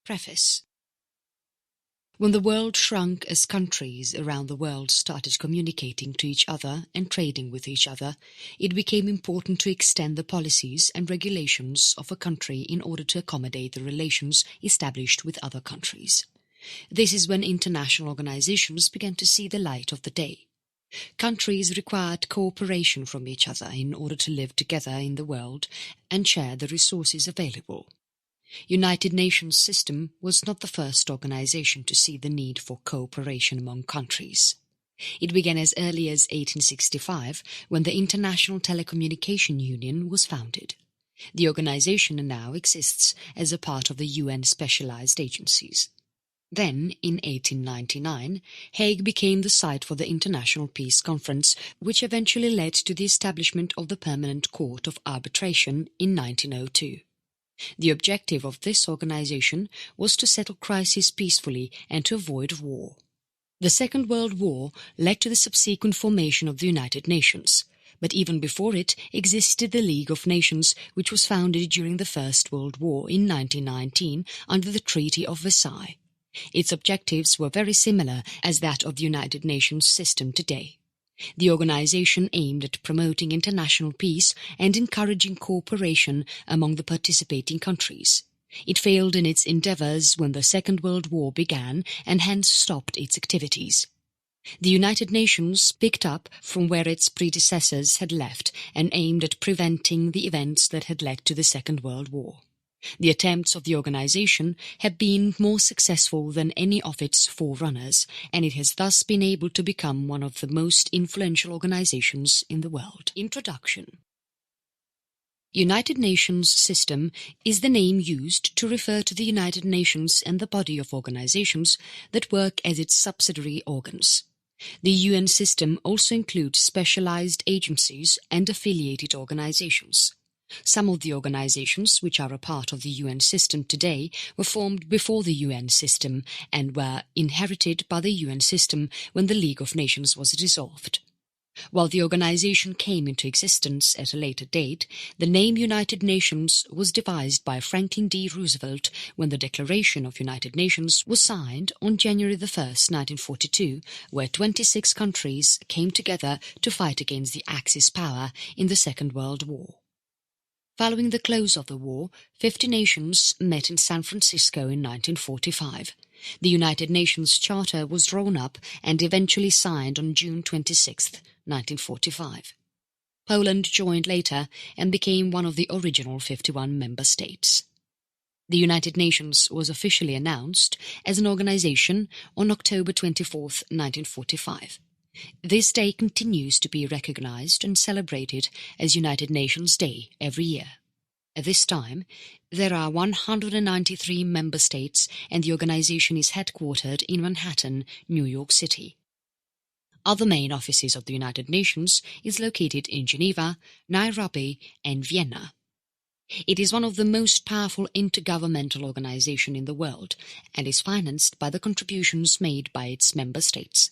Preface. When the world shrunk as countries around the world started communicating to each other and trading with each other, it became important to extend the policies and regulations of a country in order to accommodate the relations established with other countries. This is when international organizations began to see the light of the day. Countries required cooperation from each other in order to live together in the world and share the resources available. United Nations system was not the first organization to see the need for cooperation among countries. It began as early as 1865 when the International Telecommunication Union was founded. The organization now exists as a part of the UN specialized agencies. Then, in 1899, Hague became the site for the International Peace Conference, which eventually led to the establishment of the Permanent Court of Arbitration in 1902. The objective of this organization was to settle crises peacefully and to avoid war. The Second World War led to the subsequent formation of the United Nations, but even before it existed the League of Nations, which was founded during the First World War in 1919 under the Treaty of Versailles. Its objectives were very similar as that of the United Nations system today. The organization aimed at promoting international peace and encouraging cooperation among the participating countries. It failed in its endeavors when the Second World War began and hence stopped its activities. The United Nations picked up from where its predecessors had left and aimed at preventing the events that had led to the Second World War. The attempts of the organization have been more successful than any of its forerunners, and it has thus been able to become one of the most influential organizations in the world. Introduction. United Nations System is the name used to refer to the United Nations and the body of organizations that work as its subsidiary organs. The UN system also includes specialized agencies and affiliated organizations. Some of the organizations which are a part of the UN system today were formed before the UN system and were inherited by the UN system when the League of Nations was dissolved. While the organization came into existence at a later date, the name United Nations was devised by Franklin D. Roosevelt when the Declaration of United Nations was signed on January 1, 1942, where 26 countries came together to fight against the Axis power in the Second World War. Following the close of the war, 50 nations met in San Francisco in 1945. The United Nations Charter was drawn up and eventually signed on June 26, 1945. Poland joined later and became one of the original 51 member states. The United Nations was officially announced as an organization on October 24, 1945. This day continues to be recognized and celebrated as United Nations Day every year. At this time, there are 193 member states and the organization is headquartered in Manhattan, New York City. Other main offices of the United Nations is located in Geneva, Nairobi and Vienna. It is one of the most powerful intergovernmental organizations in the world and is financed by the contributions made by its member states.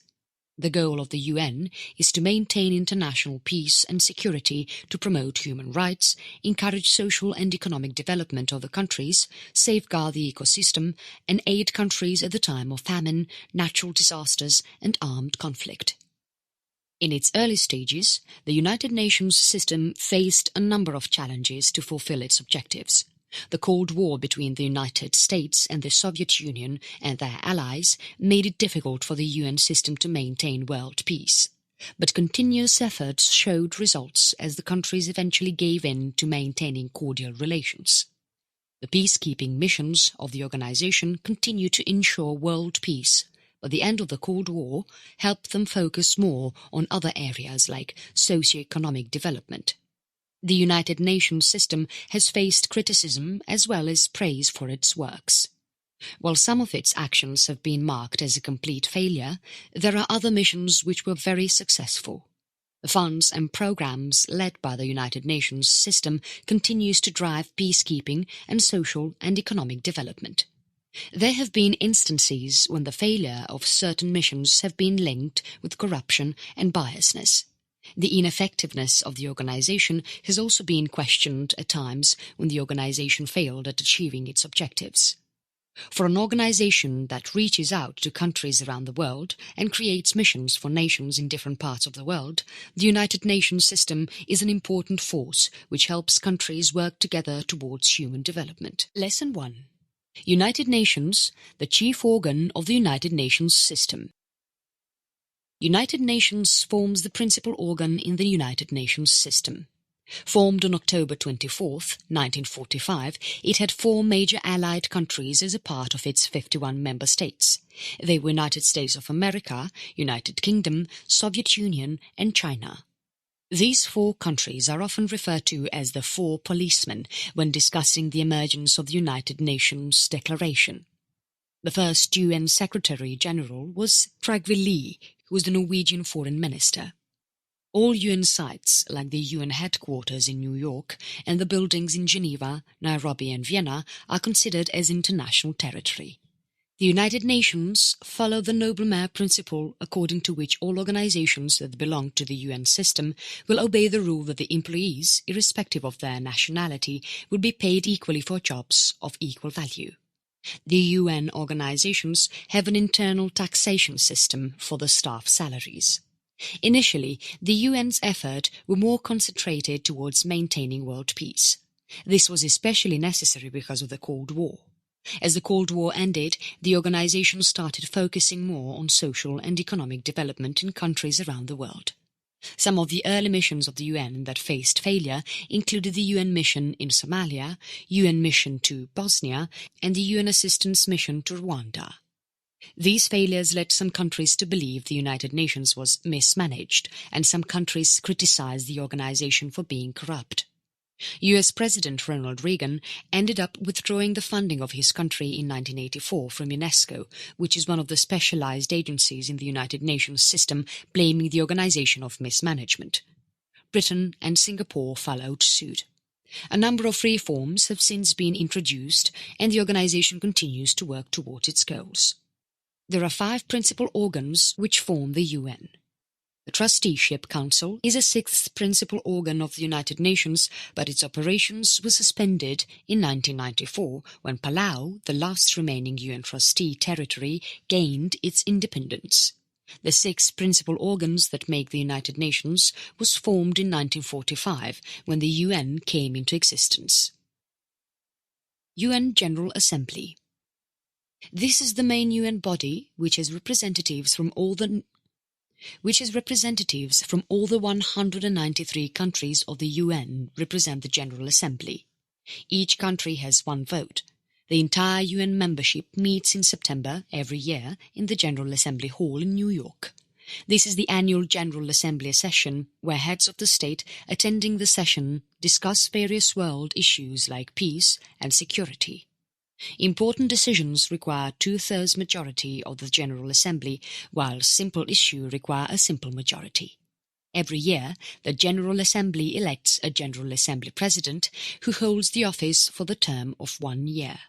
The goal of the UN is to maintain international peace and security, to promote human rights, encourage social and economic development of the countries, safeguard the ecosystem, and aid countries at the time of famine, natural disasters, and armed conflict. In its early stages, the United Nations system faced a number of challenges to fulfill its objectives. The Cold War between the United States and the Soviet Union and their allies made it difficult for the UN system to maintain world peace. But continuous efforts showed results as the countries eventually gave in to maintaining cordial relations. The peacekeeping missions of the organization continue to ensure world peace, but the end of the Cold War helped them focus more on other areas like socio-economic development. The United Nations system has faced criticism as well as praise for its works. While some of its actions have been marked as a complete failure, there are other missions which were very successful. The funds and programs led by the United Nations system continues to drive peacekeeping and social and economic development. There have been instances when the failure of certain missions have been linked with corruption and biasness. The ineffectiveness of the organization has also been questioned at times when the organization failed at achieving its objectives. For an organization that reaches out to countries around the world and creates missions for nations in different parts of the world, the United Nations system is an important force which helps countries work together towards human development. Lesson 1. United Nations, the chief organ of the United Nations system. United Nations forms the principal organ in the United Nations system. Formed on October 24, 1945, it had 4 major allied countries as a part of its 51 member states. They were United States of America, United Kingdom, Soviet Union and China. These 4 countries are often referred to as the 4 policemen when discussing the emergence of the United Nations Declaration. The first UN Secretary-General was Trygve Lie, who was the Norwegian Foreign Minister. All UN sites, like the UN headquarters in New York and the buildings in Geneva, Nairobi and Vienna, are considered as international territory. The United Nations follow the noble mare principle, according to which all organizations that belong to the UN system will obey the rule that the employees, irrespective of their nationality, will be paid equally for jobs of equal value. The UN organizations have an internal taxation system for the staff salaries. Initially, the UN's effort were more concentrated towards maintaining world peace. This was especially necessary because of the Cold War. As the Cold War ended, the organization started focusing more on social and economic development in countries around the world. Some of the early missions of the UN that faced failure included the UN mission in Somalia, UN mission to Bosnia, and the UN assistance mission to Rwanda. These failures led some countries to believe the United Nations was mismanaged, and some countries criticized the organization for being corrupt. US President Ronald Reagan ended up withdrawing the funding of his country in 1984 from UNESCO, which is one of the specialized agencies in the United Nations system, blaming the organization of mismanagement. Britain and Singapore followed suit. A number of reforms have since been introduced, and the organization continues to work towards its goals. There are 5 principal organs which form the UN. The Trusteeship Council is a 6th principal organ of the United Nations, but its operations were suspended in 1994 when Palau, the last remaining UN trustee territory, gained its independence. The 6 principal organs that make the United Nations was formed in 1945 when the UN came into existence. UN General Assembly. This is the main UN body which has representatives from all the 193 countries of the UN represent the General Assembly. Each country has 1 vote. The entire UN membership meets in September every year in the General Assembly Hall in New York. This is the annual General Assembly session where heads of the state attending the session discuss various world issues like peace and security. Important decisions require 2/3 majority of the General Assembly, while simple issues require a simple majority. Every year, the General Assembly elects a General Assembly President who holds the office for the term of 1 year.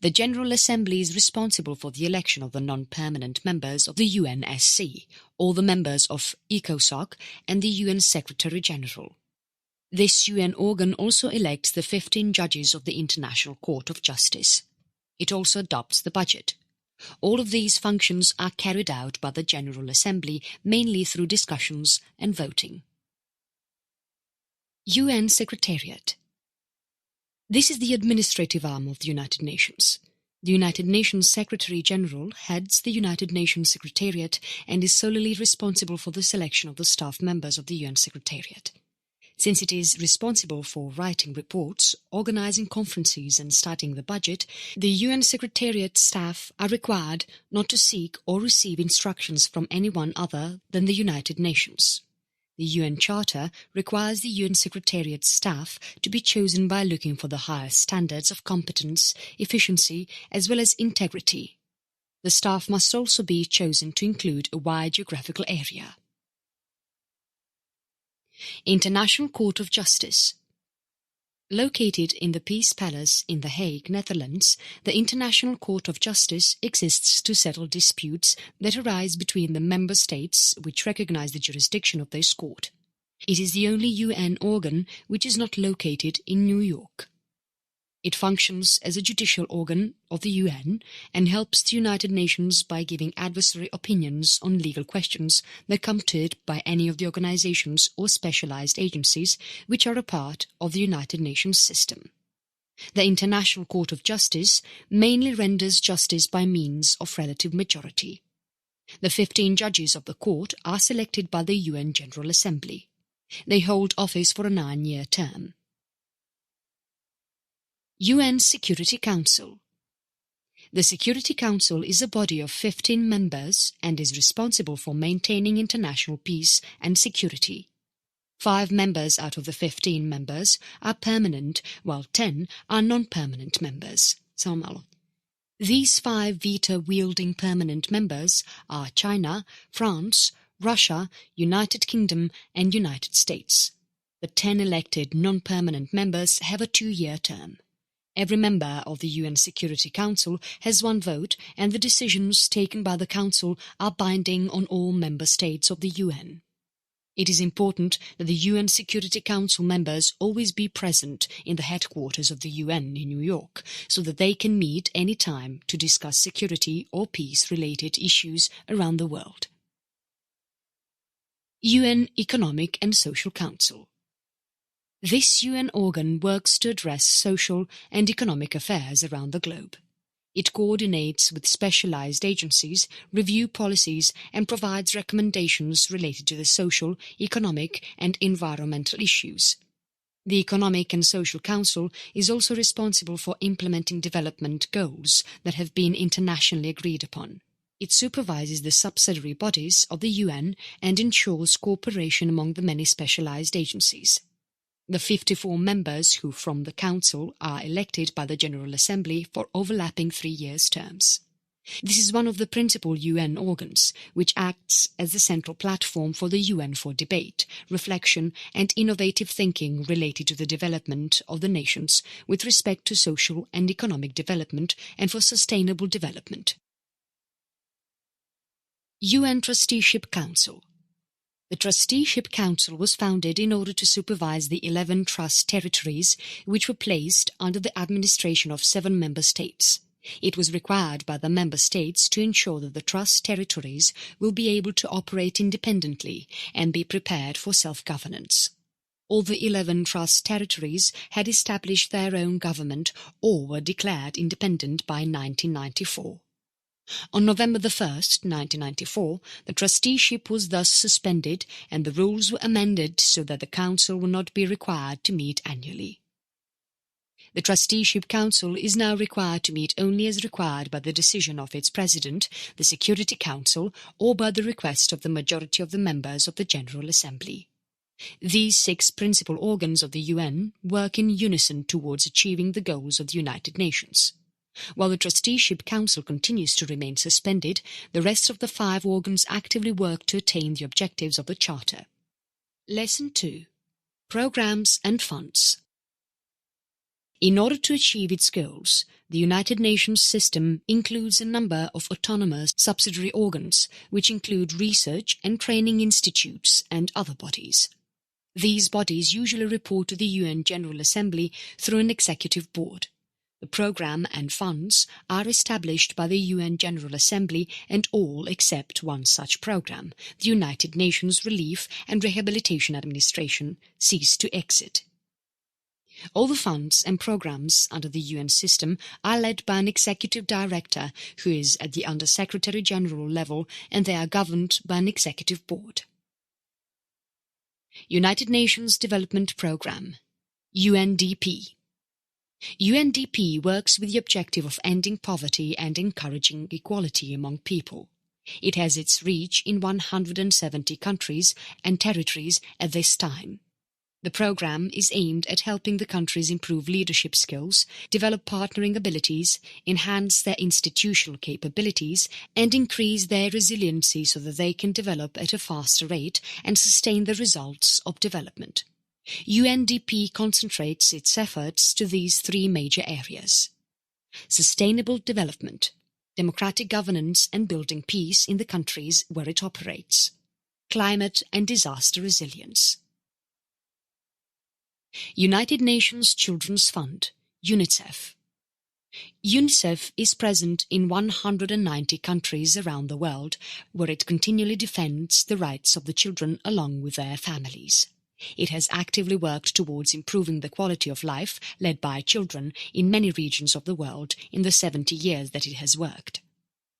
The General Assembly is responsible for the election of the non-permanent members of the UNSC, all the members of ECOSOC and the UN Secretary-General. This UN organ also elects the 15 judges of the International Court of Justice. It also adopts the budget. All of these functions are carried out by the General Assembly mainly through discussions and voting. UN Secretariat. This is the administrative arm of the United Nations. The United Nations Secretary-General heads the United Nations Secretariat and is solely responsible for the selection of the staff members of the UN Secretariat. Since it is responsible for writing reports, organizing conferences and starting the budget, the UN Secretariat staff are required not to seek or receive instructions from anyone other than the United Nations. The UN Charter requires the UN Secretariat staff to be chosen by looking for the highest standards of competence, efficiency, as well as integrity. The staff must also be chosen to include a wide geographical area. International Court of Justice. Located in the Peace Palace in The Hague, Netherlands, the International Court of Justice exists to settle disputes that arise between the member states which recognize the jurisdiction of this court. It is the only UN organ which is not located in New York. It functions as a judicial organ of the UN and helps the United Nations by giving advisory opinions on legal questions that come to it by any of the organizations or specialized agencies which are a part of the United Nations system. The International Court of Justice mainly renders justice by means of relative majority. The 15 judges of the court are selected by the UN General Assembly. They hold office for a 9-year term. UN Security Council. The Security Council is a body of 15 members and is responsible for maintaining international peace and security. 5 members out of the 15 members are permanent, while 10 are non-permanent members. These 5 veto-wielding permanent members are China, France, Russia, United Kingdom and United States. The 10 elected non-permanent members have a 2-year term. Every member of the UN Security Council has 1 vote, and the decisions taken by the Council are binding on all member states of the UN. It is important that the UN Security Council members always be present in the headquarters of the UN in New York, so that they can meet any time to discuss security or peace-related issues around the world. UN Economic and Social Council. This UN organ works to address social and economic affairs around the globe. It coordinates with specialized agencies, reviews policies and provides recommendations related to the social, economic and environmental issues. The Economic and Social Council is also responsible for implementing development goals that have been internationally agreed upon. It supervises the subsidiary bodies of the UN and ensures cooperation among the many specialized agencies. The 54 members who from the Council are elected by the General Assembly for overlapping 3-year terms. This is one of the principal UN organs, which acts as the central platform for the UN for debate, reflection and innovative thinking related to the development of the nations with respect to social and economic development and for sustainable development. UN Trusteeship Council. The Trusteeship Council was founded in order to supervise the 11 trust territories which were placed under the administration of 7 member states. It was required by the member states to ensure that the trust territories will be able to operate independently and be prepared for self-governance. All the 11 trust territories had established their own government or were declared independent by 1994. On November 1, 1994, the trusteeship was thus suspended and the rules were amended so that the Council will not be required to meet annually. The Trusteeship Council is now required to meet only as required by the decision of its President, the Security Council, or by the request of the majority of the members of the General Assembly. These 6 principal organs of the UN work in unison towards achieving the goals of the United Nations. While the Trusteeship Council continues to remain suspended, the rest of the 5 organs actively work to attain the objectives of the Charter. Lesson 2. Programs and Funds. In order to achieve its goals, the United Nations system includes a number of autonomous subsidiary organs, which include research and training institutes and other bodies. These bodies usually report to the UN General Assembly through an executive board. The program and funds are established by the UN General Assembly and all except one such program, the United Nations Relief and Rehabilitation Administration, cease to exist. All the funds and programs under the UN system are led by an executive director who is at the Under-Secretary General level, and they are governed by an executive board. United Nations Development Programme, UNDP. UNDP works with the objective of ending poverty and encouraging equality among people. It has its reach in 170 countries and territories at this time. The program is aimed at helping the countries improve leadership skills, develop partnering abilities, enhance their institutional capabilities, and increase their resiliency so that they can develop at a faster rate and sustain the results of development. UNDP concentrates its efforts to these 3 major areas: sustainable development, democratic governance and building peace in the countries where it operates, climate and disaster resilience. United Nations Children's Fund, UNICEF. UNICEF is present in 190 countries around the world, where it continually defends the rights of the children along with their families. It has actively worked towards improving the quality of life led by children in many regions of the world in the 70 years that it has worked.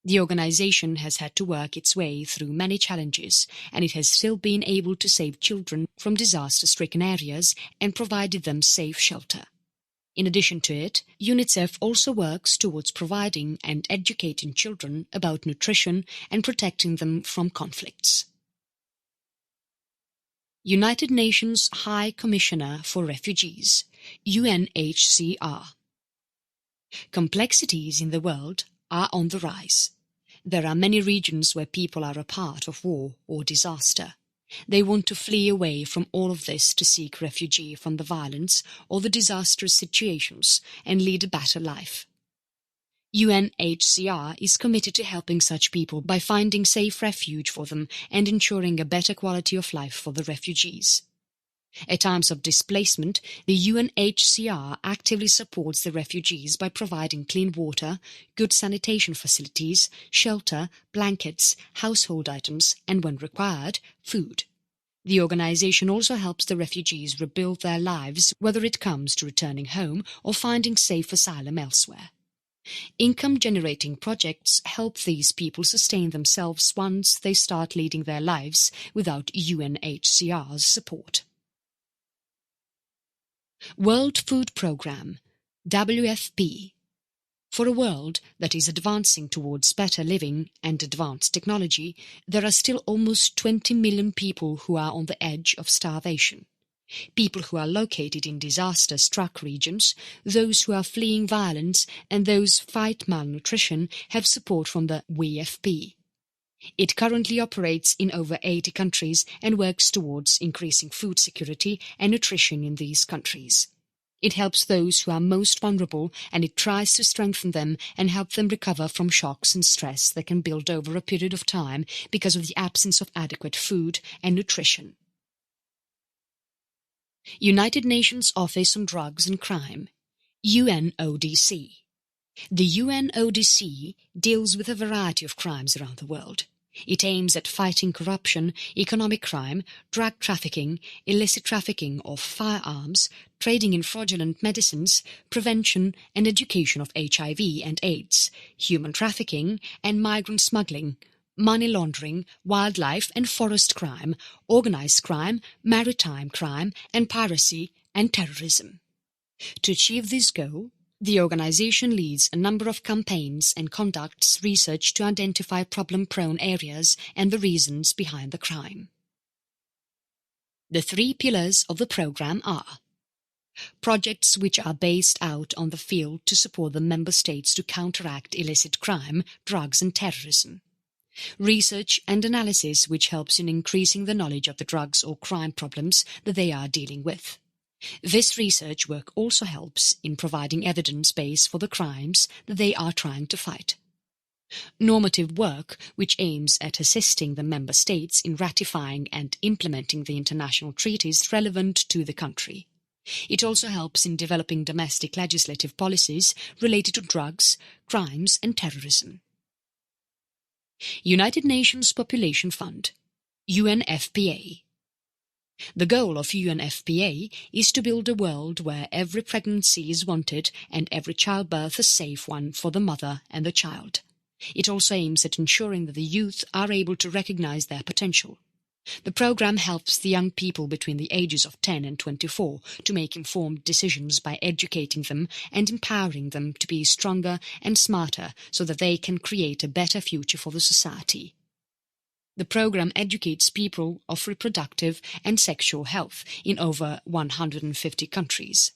The organization has had to work its way through many challenges, and it has still been able to save children from disaster-stricken areas and provided them safe shelter. In addition to it, UNICEF also works towards providing and educating children about nutrition and protecting them from conflicts. United Nations High Commissioner for Refugees, UNHCR. Complexities in the world are on the rise. There are many regions where people are a part of war or disaster. They want to flee away from all of this to seek refuge from the violence or the disastrous situations and lead a better life. UNHCR is committed to helping such people by finding safe refuge for them and ensuring a better quality of life for the refugees. At times of displacement, the UNHCR actively supports the refugees by providing clean water, good sanitation facilities, shelter, blankets, household items, and when required, food. The organization also helps the refugees rebuild their lives, whether it comes to returning home or finding safe asylum elsewhere. Income-generating projects help these people sustain themselves once they start leading their lives without UNHCR's support. World Food Programme, WFP. For a world that is advancing towards better living and advanced technology, there are still almost 20 million people who are on the edge of starvation. People who are located in disaster-struck regions, those who are fleeing violence, and those fight malnutrition have support from the WFP. It currently operates in over 80 countries and works towards increasing food security and nutrition in these countries. It helps those who are most vulnerable, and it tries to strengthen them and help them recover from shocks and stress that can build over a period of time because of the absence of adequate food and nutrition. United Nations Office on Drugs and Crime, UNODC. The UNODC deals with a variety of crimes around the world. It aims at fighting corruption, economic crime, drug trafficking, illicit trafficking of firearms, trading in fraudulent medicines, prevention and education of HIV and AIDS, human trafficking and migrant smuggling, money laundering, wildlife and forest crime, organised crime, maritime crime and piracy and terrorism. To achieve this goal, the organization leads a number of campaigns and conducts research to identify problem-prone areas and the reasons behind the crime. The 3 pillars of the program are projects which are based out on the field to support the member states to counteract illicit crime, drugs and terrorism. Research and analysis which helps in increasing the knowledge of the drugs or crime problems that they are dealing with. This research work also helps in providing evidence base for the crimes that they are trying to fight. Normative work, which aims at assisting the member states in ratifying and implementing the international treaties relevant to the country. It also helps in developing domestic legislative policies related to drugs, crimes and terrorism. United Nations Population Fund, UNFPA. The goal of UNFPA is to build a world where every pregnancy is wanted and every childbirth a safe one for the mother and the child. It also aims at ensuring that the youth are able to recognize their potential. The program helps the young people between the ages of 10 and 24 to make informed decisions by educating them and empowering them to be stronger and smarter so that they can create a better future for the society. The program educates people of reproductive and sexual health in over 150 countries.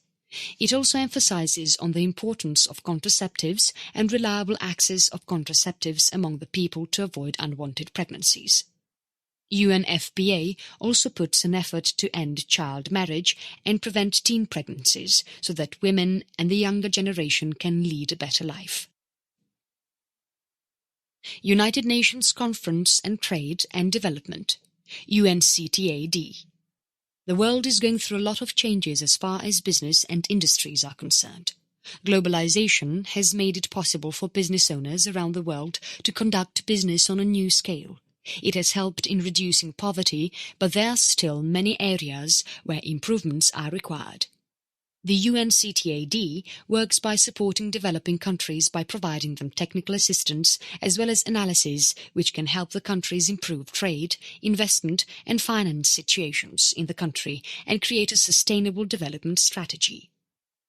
It also emphasizes on the importance of contraceptives and reliable access of contraceptives among the people to avoid unwanted pregnancies. UNFPA also puts an effort to end child marriage and prevent teen pregnancies so that women and the younger generation can lead a better life. United Nations Conference on Trade and Development, UNCTAD. The world is going through a lot of changes as far as business and industries are concerned. Globalization has made it possible for business owners around the world to conduct business on a new scale. It has helped in reducing poverty, but there are still many areas where improvements are required. The UNCTAD works by supporting developing countries by providing them technical assistance as well as analysis which can help the countries improve trade, investment and finance situations in the country and create a sustainable development strategy.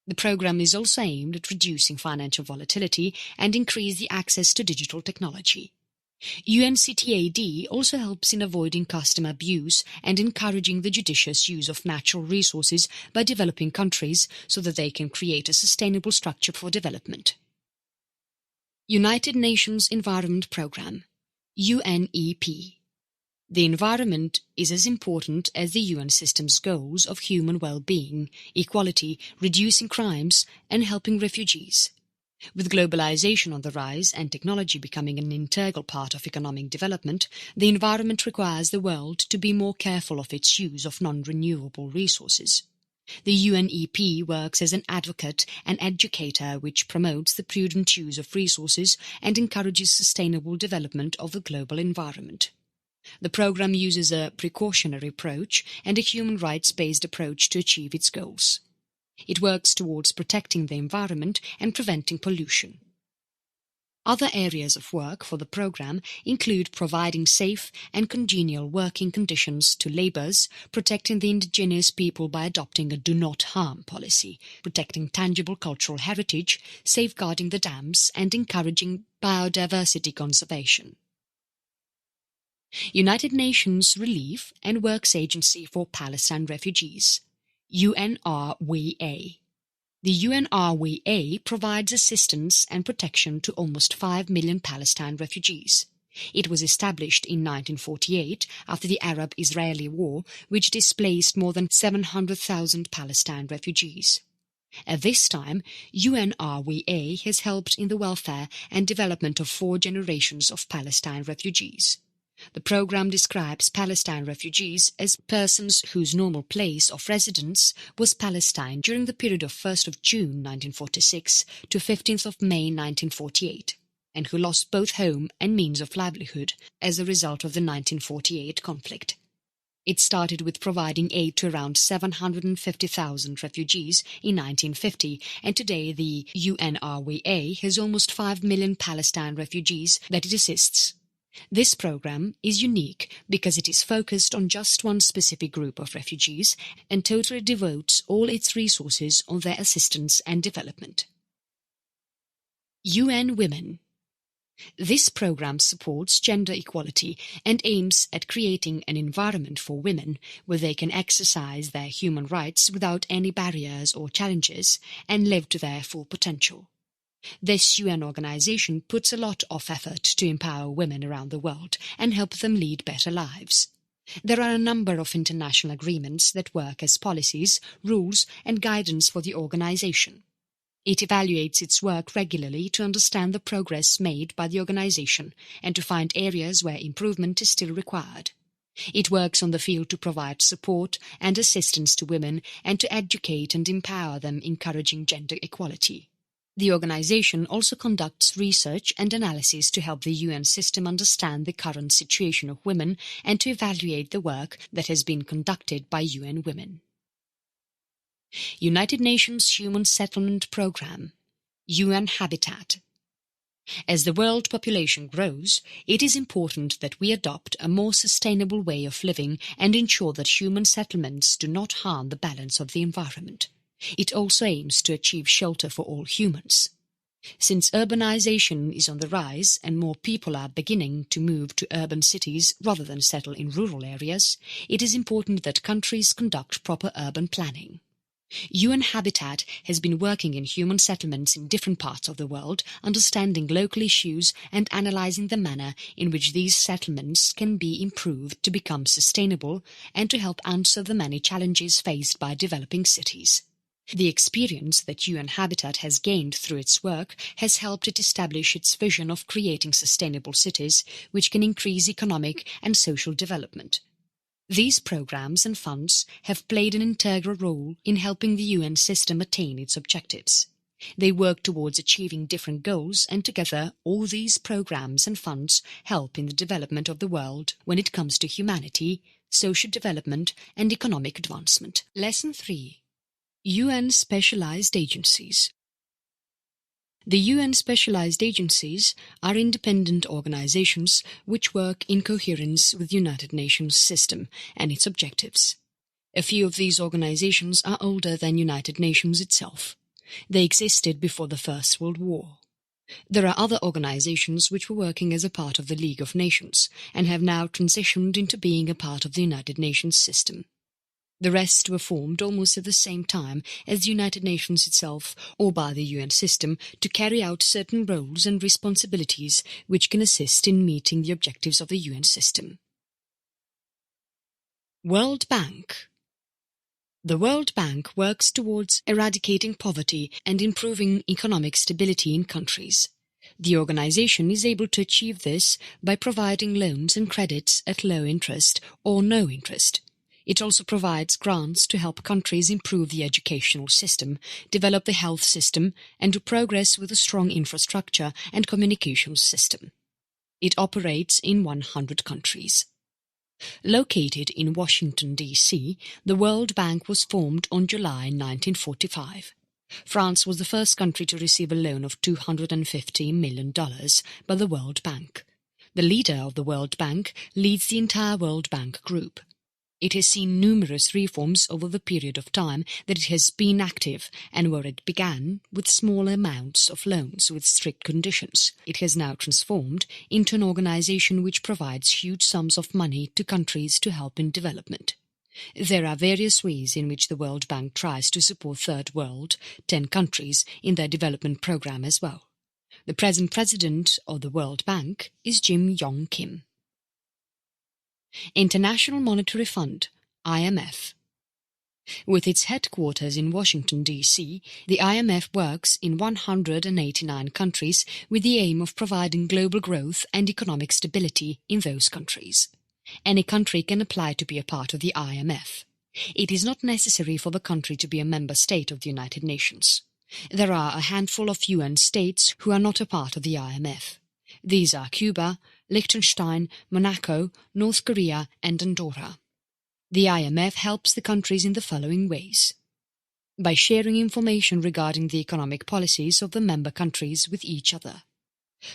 The program is also aimed at reducing financial volatility and increase the access to digital technology. UNCTAD also helps in avoiding customer abuse and encouraging the judicious use of natural resources by developing countries so that they can create a sustainable structure for development. United Nations Environment Programme, UNEP. The environment is as important as the UN system's goals of human well-being, equality, reducing crimes and helping refugees. With globalization on the rise and technology becoming an integral part of economic development, the environment requires the world to be more careful of its use of non-renewable resources. The UNEP works as an advocate and educator which promotes the prudent use of resources and encourages sustainable development of the global environment. The program uses a precautionary approach and a human rights-based approach to achieve its goals. It works towards protecting the environment and preventing pollution. Other areas of work for the program include providing safe and congenial working conditions to labourers, protecting the indigenous people by adopting a do-not-harm policy, protecting tangible cultural heritage, safeguarding the dams and encouraging biodiversity conservation. United Nations Relief and Works Agency for Palestine Refugees, UNRWA. The UNRWA provides assistance and protection to almost 5 million Palestine refugees. It was established in 1948 after the Arab-Israeli War, which displaced more than 700,000 Palestine refugees. At this time, UNRWA has helped in the welfare and development of 4 generations of Palestine refugees. The program describes Palestine refugees as persons whose normal place of residence was Palestine during the period of 1st of June 1946 to 15th of May 1948, and who lost both home and means of livelihood as a result of the 1948 conflict. It started with providing aid to around 750,000 refugees in 1950, and today the UNRWA has almost 5 million Palestine refugees that it assists. This program is unique because it is focused on just one specific group of refugees and totally devotes all its resources on their assistance and development. UN Women. This program supports gender equality and aims at creating an environment for women where they can exercise their human rights without any barriers or challenges and live to their full potential. This UN organization puts a lot of effort to empower women around the world and help them lead better lives. There are a number of international agreements that work as policies, rules and guidance for the organization. It evaluates its work regularly to understand the progress made by the organization and to find areas where improvement is still required. It works on the field to provide support and assistance to women and to educate and empower them, encouraging gender equality. The organization also conducts research and analysis to help the UN system understand the current situation of women and to evaluate the work that has been conducted by UN Women. United Nations Human Settlement Programme, UN Habitat. As the world population grows, it is important that we adopt a more sustainable way of living and ensure that human settlements do not harm the balance of the environment. It also aims to achieve shelter for all humans. Since urbanization is on the rise and more people are beginning to move to urban cities rather than settle in rural areas, it is important that countries conduct proper urban planning. UN Habitat has been working in human settlements in different parts of the world, understanding local issues and analyzing the manner in which these settlements can be improved to become sustainable and to help answer the many challenges faced by developing cities. The experience that UN Habitat has gained through its work has helped it establish its vision of creating sustainable cities which can increase economic and social development. These programs and funds have played an integral role in helping the UN system attain its objectives. They work towards achieving different goals, and together all these programs and funds help in the development of the world when it comes to humanity, social development and economic advancement. Lesson 3. UN Specialized Agencies. The UN Specialized Agencies are independent organizations which work in coherence with the United Nations system and its objectives. A few of these organizations are older than United Nations itself. They existed before the First World War. There are other organizations which were working as a part of the League of Nations and have now transitioned into being a part of the United Nations system. The rest were formed almost at the same time as the United Nations itself or by the UN system to carry out certain roles and responsibilities which can assist in meeting the objectives of the UN system. World Bank. The World Bank works towards eradicating poverty and improving economic stability in countries. The organization is able to achieve this by providing loans and credits at low interest or no interest. It also provides grants to help countries improve the educational system, develop the health system, and to progress with a strong infrastructure and communications system. It operates in 100 countries. Located in Washington, D.C., the World Bank was formed on July 1945. France was the first country to receive a loan of $250 million by the World Bank. The leader of the World Bank leads the entire World Bank group. It has seen numerous reforms over the period of time that it has been active, and where it began with small amounts of loans with strict conditions, it has now transformed into an organization which provides huge sums of money to countries to help in development. There are various ways in which the World Bank tries to support Third World, 10 countries, in their development program as well. The present president of the World Bank is Jim Yong Kim. International Monetary Fund, IMF. With its headquarters in Washington, D.C., the IMF works in 189 countries with the aim of providing global growth and economic stability in those countries. Any country can apply to be a part of the IMF. It is not necessary for the country to be a member state of the United Nations. There are a handful of UN states who are not a part of the IMF. These are Cuba, Liechtenstein, Monaco, North Korea and Andorra. The IMF helps the countries in the following ways. By sharing information regarding the economic policies of the member countries with each other.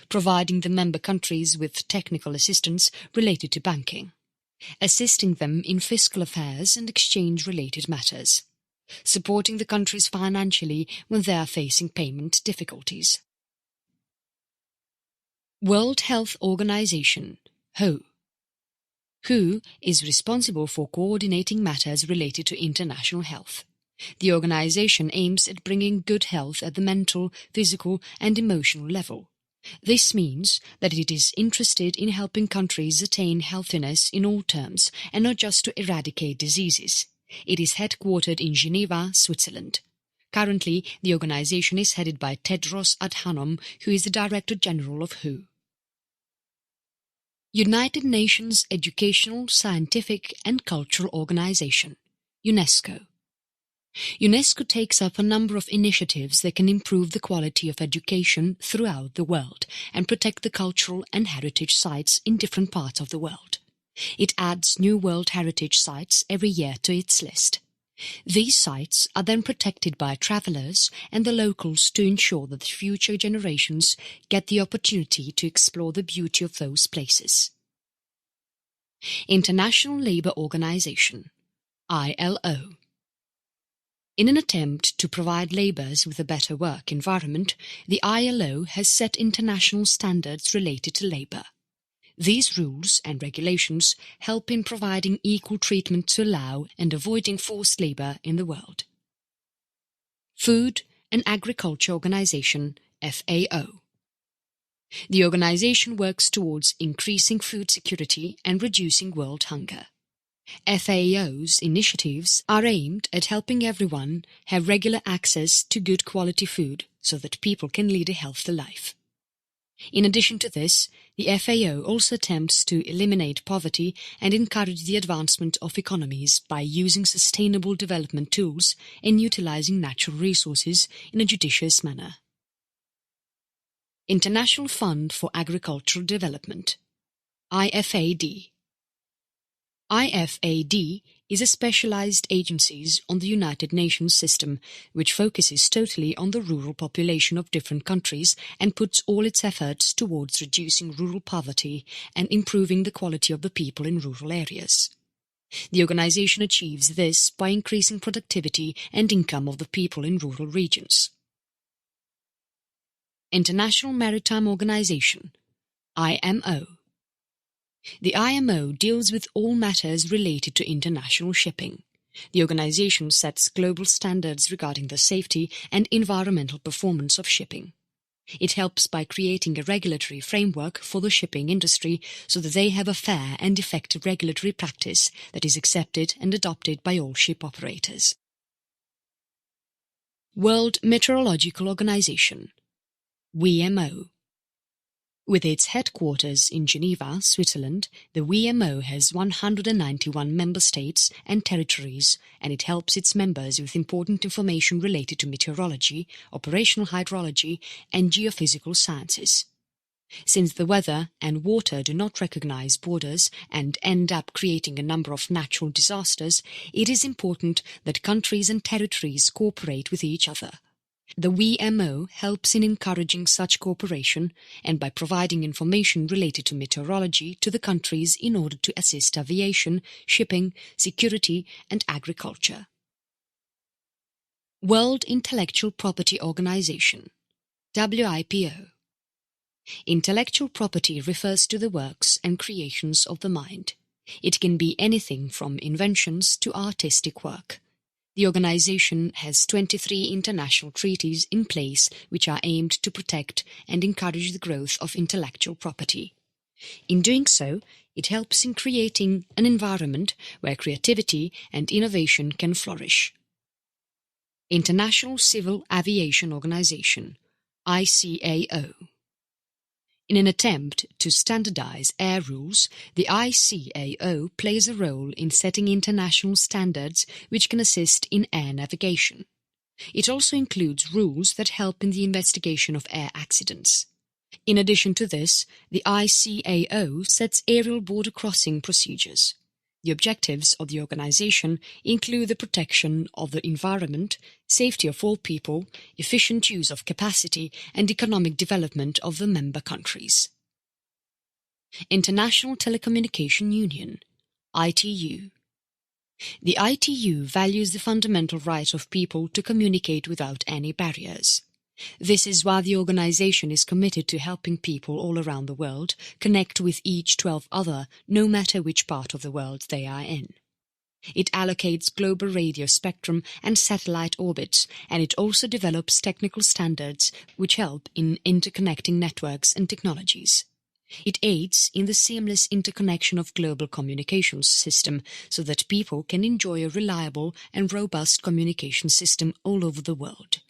Providing the member countries with technical assistance related to banking. Assisting them in fiscal affairs and exchange-related matters. Supporting the countries financially when they are facing payment difficulties. World Health Organization, WHO. WHO is responsible for coordinating matters related to international health. The organization aims at bringing good health at the mental, physical and emotional level. This means that it is interested in helping countries attain healthiness in all terms and not just to eradicate diseases. It is headquartered in Geneva, Switzerland. Currently, the organization is headed by Tedros Adhanom, who is the Director General of WHO. United Nations Educational, Scientific and Cultural Organization, UNESCO. UNESCO takes up a number of initiatives that can improve the quality of education throughout the world and protect the cultural and heritage sites in different parts of the world. It adds new World Heritage Sites every year to its list. These sites are then protected by travellers and the locals to ensure that future generations get the opportunity to explore the beauty of those places. International Labour Organization, ILO. In an attempt to provide labourers with a better work environment, the ILO has set international standards related to labour. These rules and regulations help in providing equal treatment to allow and avoiding forced labour in the world. Food and Agriculture Organization, FAO. The organization works towards increasing food security and reducing world hunger. FAO's initiatives are aimed at helping everyone have regular access to good quality food so that people can lead a healthy life. In addition to this, the FAO also attempts to eliminate poverty and encourage the advancement of economies by using sustainable development tools and utilizing natural resources in a judicious manner. International Fund for Agricultural Development, IFAD. IFAD is a specialized agency on the United Nations system which focuses totally on the rural population of different countries and puts all its efforts towards reducing rural poverty and improving the quality of the people in rural areas. The organization achieves this by increasing productivity and income of the people in rural regions. International Maritime Organization, IMO. The IMO deals with all matters related to international shipping. The organization sets global standards regarding the safety and environmental performance of shipping. It helps by creating a regulatory framework for the shipping industry so that they have a fair and effective regulatory practice that is accepted and adopted by all ship operators. World Meteorological Organization, WMO. With its headquarters in Geneva, Switzerland, the WMO has 191 member states and territories, and it helps its members with important information related to meteorology, operational hydrology, and geophysical sciences. Since the weather and water do not recognize borders and end up creating a number of natural disasters, it is important that countries and territories cooperate with each other. The WMO helps in encouraging such cooperation and by providing information related to meteorology to the countries in order to assist aviation, shipping, security and agriculture. World Intellectual Property Organization, WIPO. Intellectual property refers to the works and creations of the mind. It can be anything from inventions to artistic work. The organization has 23 international treaties in place which are aimed to protect and encourage the growth of intellectual property. In doing so, it helps in creating an environment where creativity and innovation can flourish. International Civil Aviation Organization, ICAO. In an attempt to standardize air rules, the ICAO plays a role in setting international standards which can assist in air navigation. It also includes rules that help in the investigation of air accidents. In addition to this, the ICAO sets aerial border crossing procedures. The objectives of the organization include the protection of the environment, safety of all people, efficient use of capacity, and economic development of the member countries. International Telecommunication Union, ITU. The ITU values the fundamental right of people to communicate without any barriers. This is why the organization is committed to helping people all around the world connect with each 12 other, no matter which part of the world they are in. It allocates global radio spectrum and satellite orbits, and it also develops technical standards which help in interconnecting networks and technologies. It aids in the seamless interconnection of global communications system so that people can enjoy a reliable and robust communication system all over the world.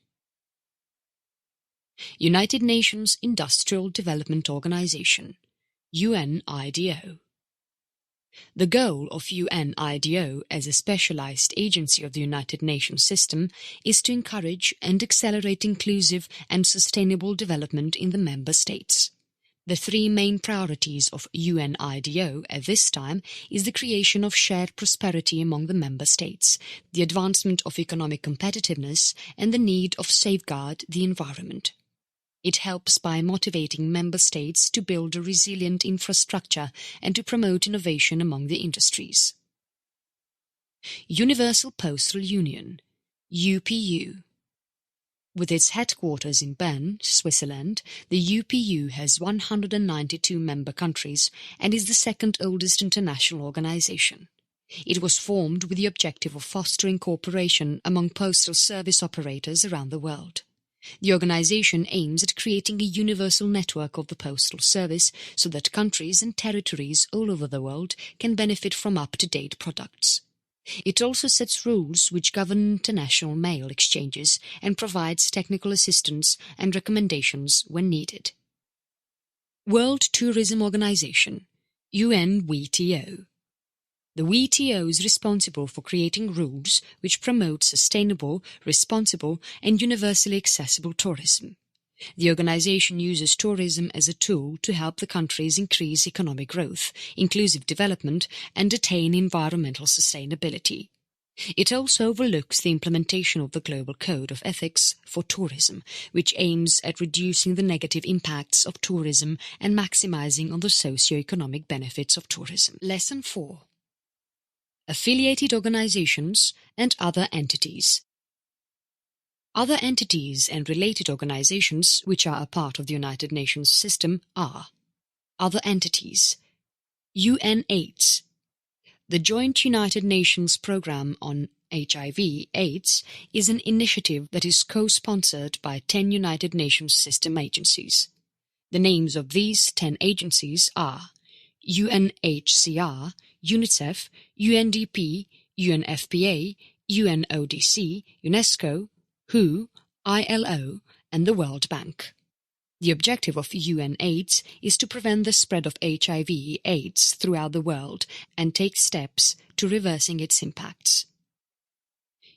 United Nations Industrial Development Organization, UNIDO. The goal of UNIDO as a specialized agency of the United Nations system is to encourage and accelerate inclusive and sustainable development in the member states. The three main priorities of UNIDO at this time is the creation of shared prosperity among the member states, the advancement of economic competitiveness, and the need of safeguard the environment. It helps by motivating member states to build a resilient infrastructure and to promote innovation among the industries. Universal Postal Union, UPU. With its headquarters in Bern, Switzerland, the UPU has 192 member countries and is the second oldest international organization. It was formed with the objective of fostering cooperation among postal service operators around the world. The organization aims at creating a universal network of the postal service so that countries and territories all over the world can benefit from up-to-date products. It also sets rules which govern international mail exchanges and provides technical assistance and recommendations when needed. World Tourism Organization, UNWTO. The WTO is responsible for creating rules which promote sustainable, responsible, and universally accessible tourism. The organization uses tourism as a tool to help the countries increase economic growth, inclusive development, and attain environmental sustainability. It also overlooks the implementation of the Global Code of Ethics for Tourism, which aims at reducing the negative impacts of tourism and maximizing on the socio-economic benefits of tourism. Lesson 4. Affiliated organizations and other entities. Other entities and related organizations which are a part of the United Nations system are other entities. UNAIDS. The Joint United Nations Programme on HIV/AIDS is an initiative that is co-sponsored by 10 United Nations system agencies. The names of these 10 agencies are UNHCR, UNICEF, UNDP, UNFPA, UNODC, UNESCO, WHO, ILO, and the World Bank. The objective of UNAIDS is to prevent the spread of HIV/AIDS throughout the world and take steps to reversing its impacts.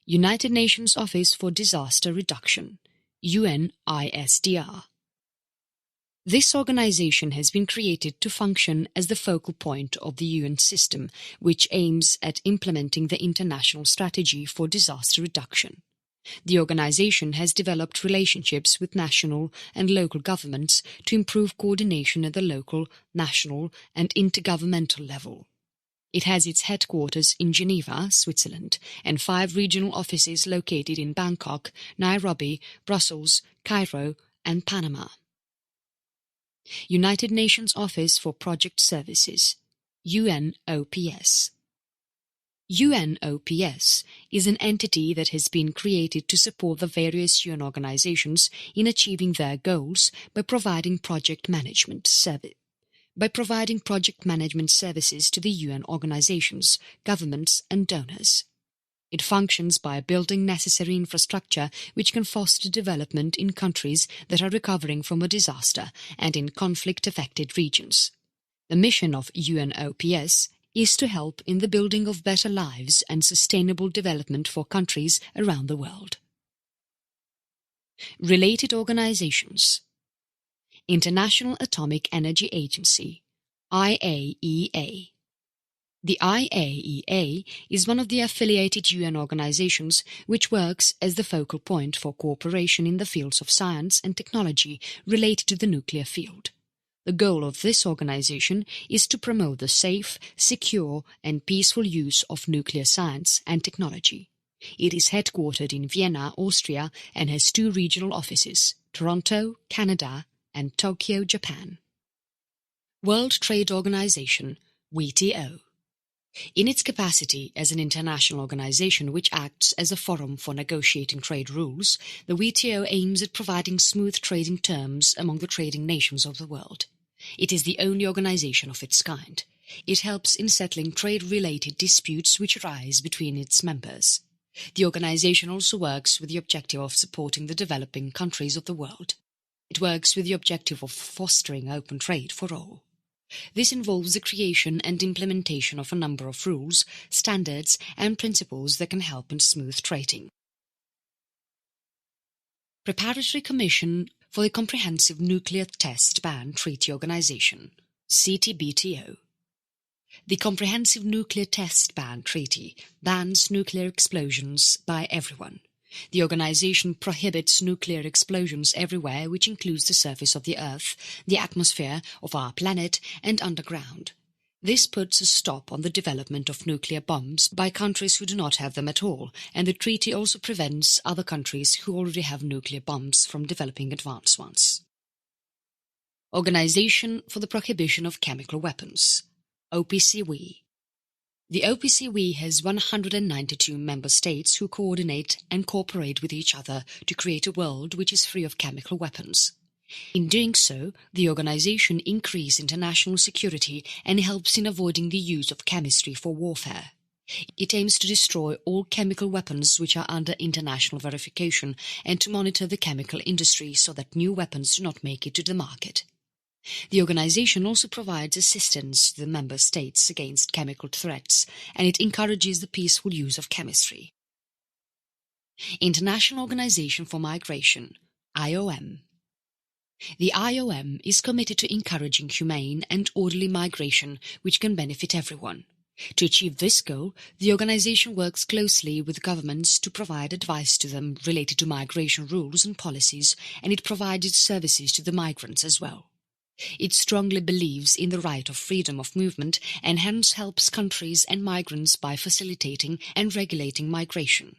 United Nations Office for Disaster Reduction, UNISDR. This organization has been created to function as the focal point of the UN system, which aims at implementing the international strategy for disaster reduction. The organization has developed relationships with national and local governments to improve coordination at the local, national, and intergovernmental level. It has its headquarters in Geneva, Switzerland, and 5 regional offices located in Bangkok, Nairobi, Brussels, Cairo, and Panama. United Nations Office for Project Services, UNOPS. UNOPS is an entity that has been created to support the various UN organizations in achieving their goals by providing project management services to the UN organizations, governments, and donors. It functions by building necessary infrastructure which can foster development in countries that are recovering from a disaster and in conflict-affected regions. The mission of UNOPS is to help in the building of better lives and sustainable development for countries around the world. Related organizations: International Atomic Energy Agency, IAEA. The IAEA is one of the affiliated UN organizations which works as the focal point for cooperation in the fields of science and technology related to the nuclear field. The goal of this organization is to promote the safe, secure, and peaceful use of nuclear science and technology. It is headquartered in Vienna, Austria, and has 2 regional offices, Toronto, Canada, and Tokyo, Japan. World Trade Organization, WTO. In its capacity as an international organization which acts as a forum for negotiating trade rules, the WTO aims at providing smooth trading terms among the trading nations of the world. It is the only organization of its kind. It helps in settling trade-related disputes which arise between its members. The organization also works with the objective of supporting the developing countries of the world. It works with the objective of fostering open trade for all. This involves the creation and implementation of a number of rules, standards, and principles that can help in smooth trading. Preparatory Commission for the Comprehensive Nuclear Test Ban Treaty Organization, CTBTO. The Comprehensive Nuclear Test Ban Treaty bans nuclear explosions by everyone. The organization prohibits nuclear explosions everywhere, which includes the surface of the Earth, the atmosphere of our planet, and underground. This puts a stop on the development of nuclear bombs by countries who do not have them at all, and the treaty also prevents other countries who already have nuclear bombs from developing advanced ones. Organization for the Prohibition of Chemical Weapons, OPCW. The OPCW has 192 member states who coordinate and cooperate with each other to create a world which is free of chemical weapons. In doing so, the organization increases international security and helps in avoiding the use of chemistry for warfare. It aims to destroy all chemical weapons which are under international verification and to monitor the chemical industry so that new weapons do not make it to the market. The organization also provides assistance to the member states against chemical threats, and it encourages the peaceful use of chemistry. International Organization for Migration, IOM. The IOM is committed to encouraging humane and orderly migration which can benefit everyone. To achieve this goal, the organization works closely with governments to provide advice to them related to migration rules and policies, and it provides its services to the migrants as well. It strongly believes in the right of freedom of movement and hence helps countries and migrants by facilitating and regulating migration.